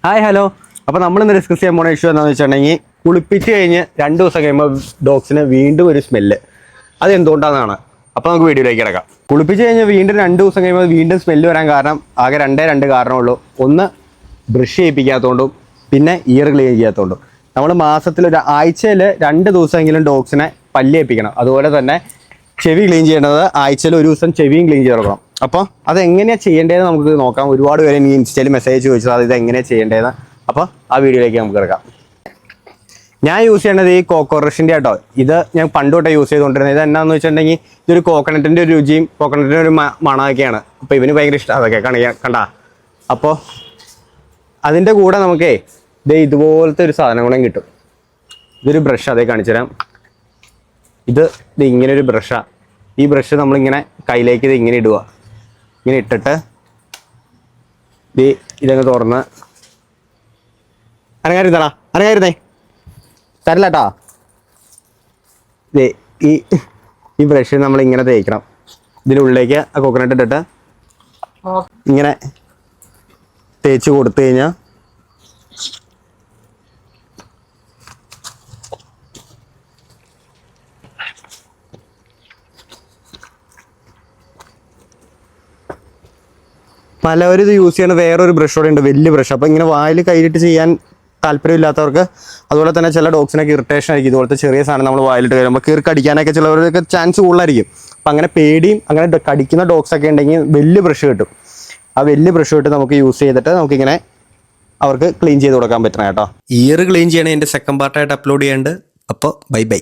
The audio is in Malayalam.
Hi hello. അപ്പോൾ നമ്മളിന്ന് ഡിസ്കസ് ചെയ്യാൻ പോകുന്ന ഇഷ്യൂ എന്താണെന്ന് വെച്ചിട്ടുണ്ടെങ്കിൽ കുളിപ്പിച്ച് കഴിഞ്ഞ് 2 ദിവസം കഴിയുമ്പോൾ ഡോഗ്സിന് വീണ്ടും ഒരു സ്മെല്ല്. അത് എന്തുകൊണ്ടാണെന്നാണ്. അപ്പോൾ നമുക്ക് വീഡിയോയിലേക്ക് കിടക്കാം. കുളിപ്പിച്ച് കഴിഞ്ഞ് വീണ്ടും 2 ദിവസം കഴിയുമ്പോൾ വീണ്ടും സ്മെല്ല് വരാൻ കാരണം ആകെ രണ്ട് കാരണമുള്ളൂ. ഒന്ന് ബ്രഷ് ചെയ്യിപ്പിക്കാത്തതുകൊണ്ടും പിന്നെ ഇയർ ക്ലീൻ ചെയ്യാത്തതുകൊണ്ടും. നമ്മൾ മാസത്തിൽ ആഴ്ചയിൽ 2 ദിവസമെങ്കിലും ഡോഗ്സിനെ പല്ല് ചെയ്യിപ്പിക്കണം. അതുപോലെ തന്നെ ചെവി ക്ലീൻ ചെയ്യേണ്ടത് ആഴ്ചയിൽ 1 ദിവസം ചെവിയും ക്ലീൻ ചെയ്ത് കൊടുക്കണം. അപ്പോൾ അതെങ്ങനെയാണ് ചെയ്യേണ്ടതെന്ന് നമുക്ക് നോക്കാം. ഒരുപാട് പേര് എനിക്ക് ഇൻസ്റ്റയിൽ മെസ്സേജ് ചോദിച്ചത് അത് ഇതെങ്ങനെയാണ് ചെയ്യേണ്ടതെന്ന്. അപ്പോൾ ആ വീഡിയോയിലേക്ക് നമുക്ക് കിടക്കാം. ഞാൻ യൂസ് ചെയ്യേണ്ടത് ഈ കോക്കോറഷിൻ്റെ കേട്ടോ. ഇത് ഞാൻ പണ്ട് തൊട്ടേ യൂസ് ചെയ്തുകൊണ്ടിരുന്നത്. ഇത് എന്നാന്ന് വെച്ചിട്ടുണ്ടെങ്കിൽ ഇതൊരു കോക്കനട്ടിൻ്റെ ഒരു രുചിയും കോക്കനട്ടിൻ്റെ ഒരു മണമൊക്കെയാണ്. അപ്പോൾ ഇവന് ഭയങ്കര ഇഷ്ടം അതൊക്കെ കണ്ടാ. അപ്പോൾ അതിൻ്റെ കൂടെ നമുക്കേ ഇതുപോലത്തെ ഒരു സാധനം കൂടെ കിട്ടും. ഇതൊരു ബ്രഷ് അതേ കാണിച്ചു തരാം. ഇത് ഇങ്ങനെ ഒരു ബ്രഷാണ്. ഈ ബ്രഷ് നമ്മളിങ്ങനെ കയ്യിലേക്ക് ഇത് ഇങ്ങനെ ഇടുക. ഇങ്ങനെ ഇട്ടിട്ട് ഇതങ്ങ് തുറന്ന് അനങ്ങായിരുന്നേ തരില്ലാട്ടാ. ഈ ബ്രഷ് നമ്മളിങ്ങനെ തേക്കണം. ഇതിനുള്ളിലേക്ക് ആ കോക്കനട്ട് ഇട്ടിട്ട് ഇങ്ങനെ തേച്ച് കൊടുത്തു കഴിഞ്ഞാൽ പലവരും ഇത് യൂസ് ചെയ്യുന്ന വേറൊരു ബ്രഷ് കൂടെ ഉണ്ട്, വലിയ ബ്രഷ്. അപ്പോൾ ഇങ്ങനെ വായിൽ കയ്യിലിട്ട് ചെയ്യാൻ താല്പര്യമില്ലാത്തവർക്ക്, അതുപോലെ തന്നെ ചില ഡോഗ്സിനൊക്കെ ഇറിറ്റേഷൻ ആയിരിക്കും ഇതുപോലത്തെ ചെറിയ സാധനം നമ്മൾ വായിലിട്ട് കഴിയുമ്പോൾ കടിക്കാനൊക്കെ ചിലവർക്ക് ചാൻസ് കൂടുതലായിരിക്കും. അപ്പം അങ്ങനെ പേടിയും അങ്ങനെ കടിക്കുന്ന ഡോഗ്സൊക്കെ ഉണ്ടെങ്കിൽ വലിയ ബ്രഷ് കിട്ടും. ആ വലിയ ബ്രഷ് കിട്ടും നമുക്ക് യൂസ് ചെയ്തിട്ട് നമുക്കിങ്ങനെ അവർക്ക് ക്ലീൻ ചെയ്ത് കൊടുക്കാൻ പറ്റണം കേട്ടോ. ഇയർ ക്ലീൻ ചെയ്യണേ എൻ്റെ സെക്കൻഡ് പാർട്ടായിട്ട് അപ്ലോഡ് ചെയ്യാണ്ട്. അപ്പോൾ ബൈ.